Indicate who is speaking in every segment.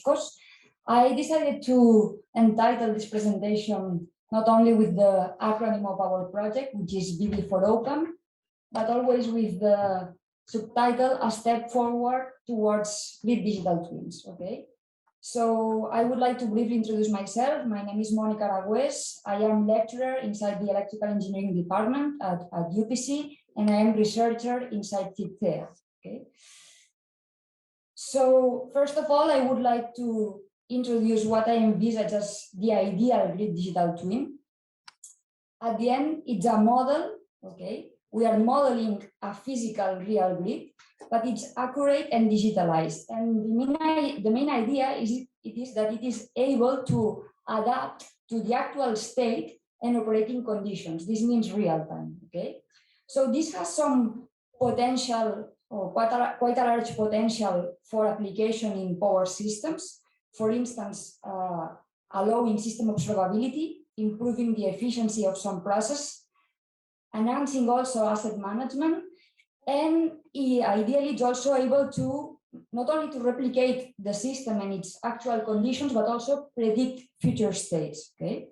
Speaker 1: course, I decided to entitle this presentation not only with the acronym of our project, which is Bd4Opem, but always with the subtitle A Step Forward Towards Grid Digital Twins. Okay. So I would like to briefly introduce myself. My name is Mònica Aragües. I am lecturer inside the Electrical Engineering Department at UPC, and I am researcher inside TITEA. Okay. So first of all, I would like to introduce what I envisage as the ideal grid digital twin. At the end, it's a model. Okay. We are modeling a physical real grid, but it's accurate and digitalized. And the main idea is that it is able to adapt to the actual state and operating conditions. This means real time. Okay, so this has some potential, or quite a large potential for application in power systems. For instance, allowing system observability, improving the efficiency of some process, enhancing also asset management, and ideally it's also able to not only to replicate the system and its actual conditions, but also predict future states. Okay,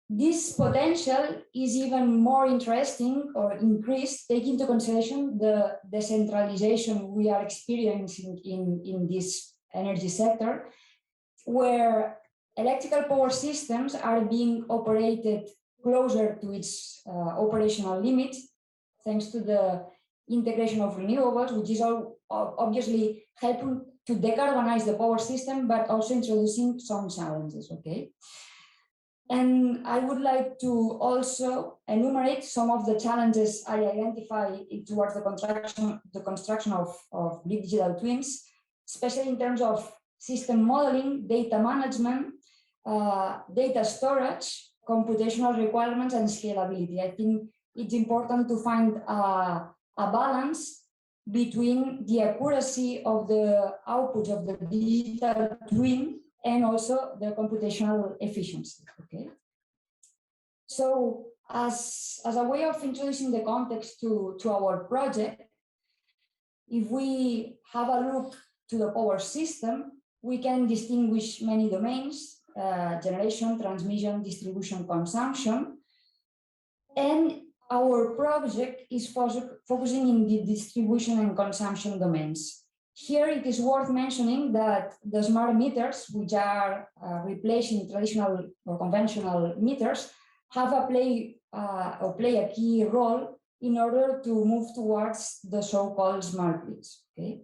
Speaker 1: this potential is even more interesting or increased, taking into consideration the decentralization we are experiencing in this energy sector, where electrical power systems are being operated closer to its operational limits, thanks to the integration of renewables, which is obviously helping to decarbonize the power system, but also introducing some challenges. Okay, and I would like to also enumerate some of the challenges I identify towards the construction of grid digital twins, especially in terms of system modeling, data management, data storage, computational requirements, and scalability. I think it's important to find a balance between the accuracy of the output of the digital twin and also the computational efficiency. Okay. So as a way of introducing the context to our project, if we have a look to the power system, we can distinguish many domains: generation, transmission, distribution, consumption. And our project is focusing in the distribution and consumption domains. Here it is worth mentioning that the smart meters, which are replacing traditional or conventional meters, have play a key role in order to move towards the so-called smart grids. Okay?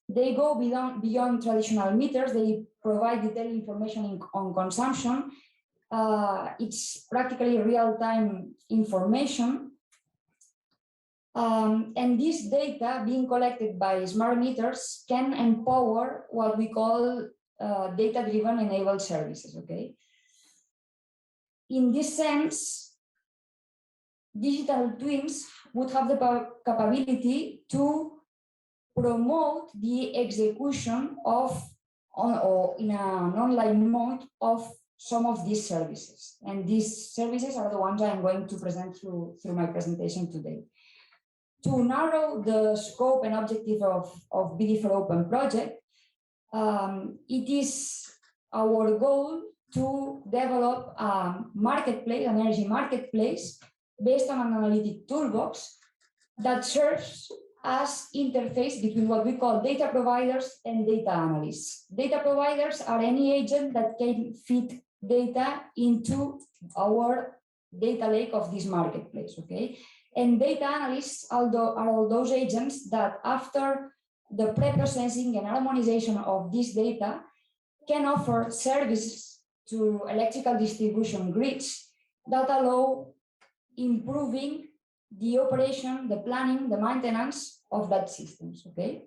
Speaker 1: They go beyond traditional meters. They provide detailed information on consumption. It's practically real-time information. And this data being collected by smart meters can empower what we call data-driven enabled services. Okay. In this sense, digital twins would have the capability to promote the execution of, or in an online mode, of some of these services. And these services are the ones I'm going to present through my presentation today. To narrow the scope and objective of Bd4Opem project, it is our goal to develop a marketplace, an energy marketplace, based on an analytic toolbox that serves as interface between what we call data providers and data analysts. Data providers are any agent that can feed data into our data lake of this marketplace. Okay, and data analysts are all those agents that, after the pre-processing and harmonization of this data, can offer services to electrical distribution grids that allow improving the operation, the planning, the maintenance of that systems. Okay,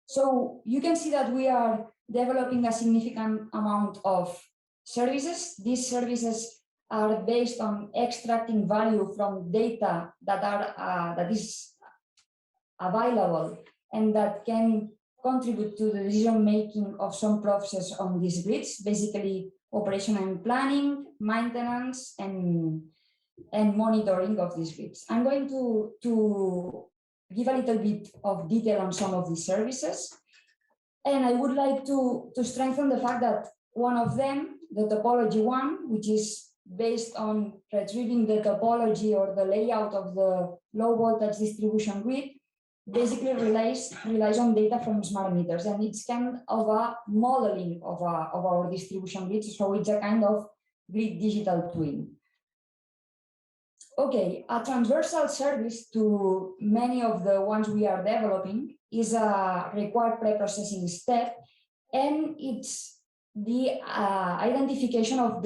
Speaker 1: so you can see that we are developing a significant amount of services. These services are based on extracting value from data that is available and that can contribute to the decision making of some process on these grids, basically operation and planning, maintenance, and monitoring of these grids. I'm going to give a little bit of detail on some of these services. And I would like to strengthen the fact that one of them, the topology one, which is based on retrieving the topology or the layout of the low voltage distribution grid, basically relies on data from smart meters, and it's kind of a modeling of our distribution grids. So it's a kind of grid digital twin. Okay, a transversal service to many of the ones we are developing is a required pre-processing step, and it's the identification of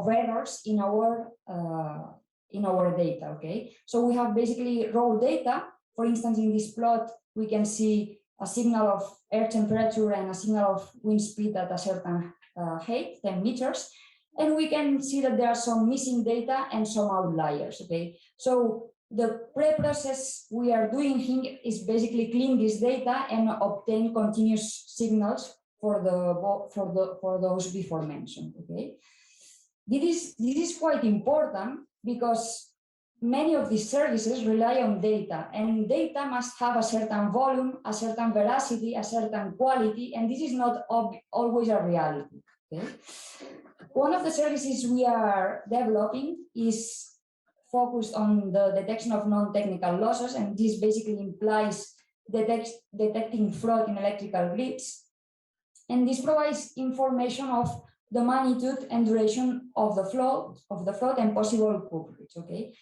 Speaker 1: errors in our data. Okay, so we have basically raw data. For instance, in this plot, we can see a signal of air temperature and a signal of wind speed at a certain height, 10 meters. And we can see that there are some missing data and some outliers. Okay, so the pre-process we are doing here is basically clean this data and obtain continuous signals for those before mentioned. Okay, this is quite important because many of these services rely on data, and data must have a certain volume, a certain veracity, a certain quality, and this is not always a reality. Okay? One of the services we are developing is focused on the detection of non-technical losses, and this basically implies detecting fraud in electrical grids. And this provides information of the magnitude and duration of the flood and possible coverage. Okay,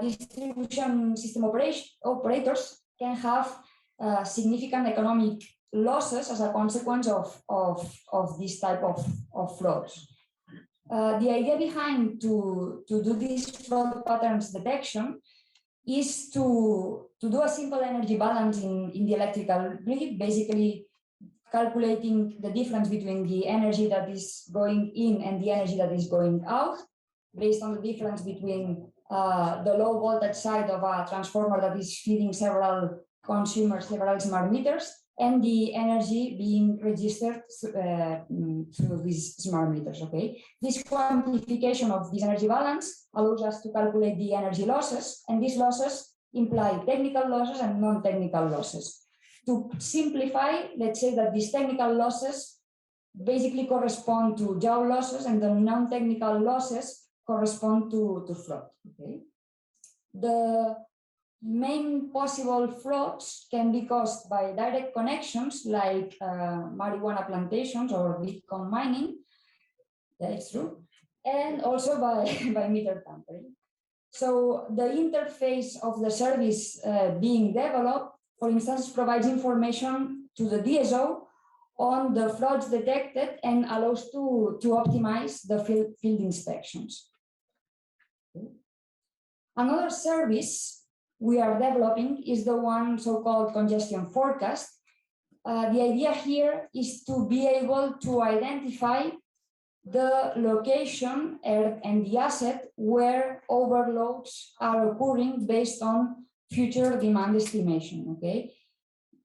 Speaker 1: distribution system operators can have significant economic losses as a consequence of this type of frauds. The idea behind to do this fraud patterns detection is to do a simple energy balance in the electrical grid, basically calculating the difference between the energy that is going in and the energy that is going out, based on the difference between the low voltage side of a transformer that is feeding several consumers, several smart meters, and the energy being registered through these smart meters. Okay, this quantification of this energy balance allows us to calculate the energy losses, and these losses imply technical losses and non-technical losses. To simplify, let's say that these technical losses basically correspond to joule losses, and the non-technical losses correspond to fraud. Okay, the main possible frauds can be caused by direct connections like marijuana plantations or Bitcoin mining. Yeah, it's true. And also by meter tampering. So the interface of the service being developed, for instance, provides information to the DSO on the frauds detected and allows to optimize the field inspections. Okay. Another service we are developing is the one so-called congestion forecast. The idea here is to be able to identify the location and the asset where overloads are occurring based on future demand estimation. Okay,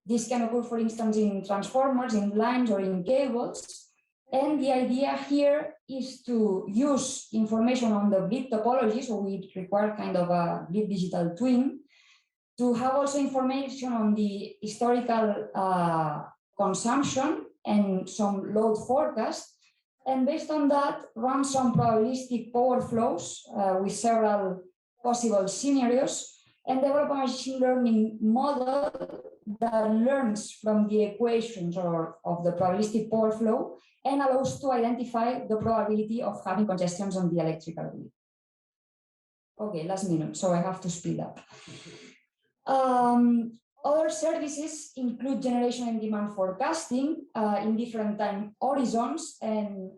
Speaker 1: this can occur, for instance, in transformers, in lines, or in cables. And the idea here is to use information on the grid topology, so we require kind of a grid digital twin, to have also information on the historical consumption and some load forecast, and based on that, run some probabilistic power flows with several possible scenarios, and develop a machine learning model that learns from the equations of the probabilistic power flow and allows to identify the probability of having congestions on the electrical grid. Okay, last minute, so I have to speed up. Other services include generation and demand forecasting in different time horizons and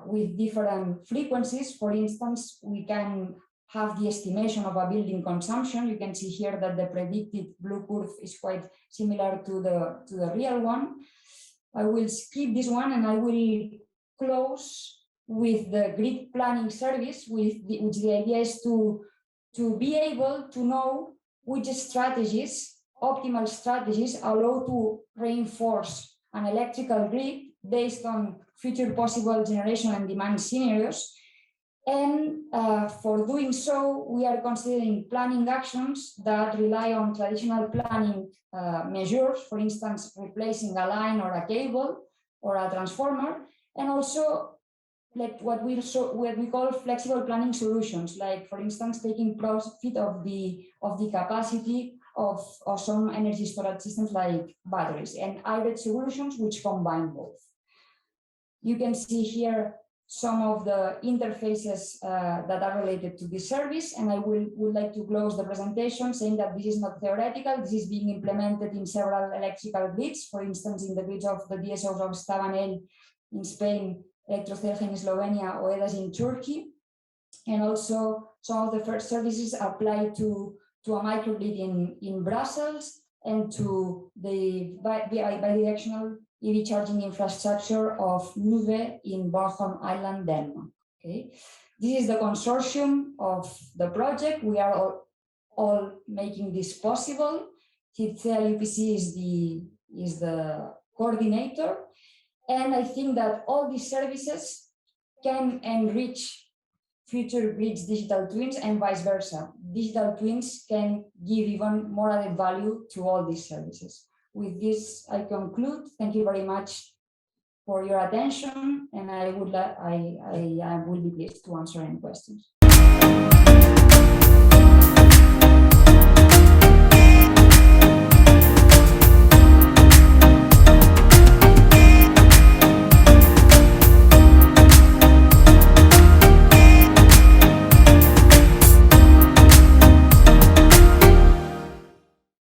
Speaker 1: with different frequencies. For instance, we can have the estimation of a building consumption. You can see here that the predicted blue curve is quite similar to the real one. I will skip this one and I will close with the grid planning service, which the idea is to be able to know which strategies, optimal strategies, allow to reinforce an electrical grid based on future possible generation and demand scenarios, And for doing so, we are considering planning actions that rely on traditional planning measures, for instance, replacing a line or a cable or a transformer, and also like what we call flexible planning solutions, like for instance, taking profit of the capacity of some energy storage systems like batteries, and hybrid solutions which combine both. You can see here some of the interfaces that are related to this service, and I would like to close the presentation saying that this is not theoretical. This is being implemented in several electrical grids, for instance, in the grids of the DSOs of Stabanel in Spain, Electrocelje in Slovenia, or EDAS in Turkey. And also some of the first services apply to a microgrid in Brussels and to the bidirectional EV charging infrastructure of Nuve in Bornholm Island, Denmark. Okay, this is the consortium of the project. We are all making this possible. TCL UPC is the coordinator, and I think that all these services can enrich future grids digital twins and vice versa. Digital twins can give even more added value to all these services. With this, I conclude. Thank you very much for your attention, and I will be pleased to answer any questions.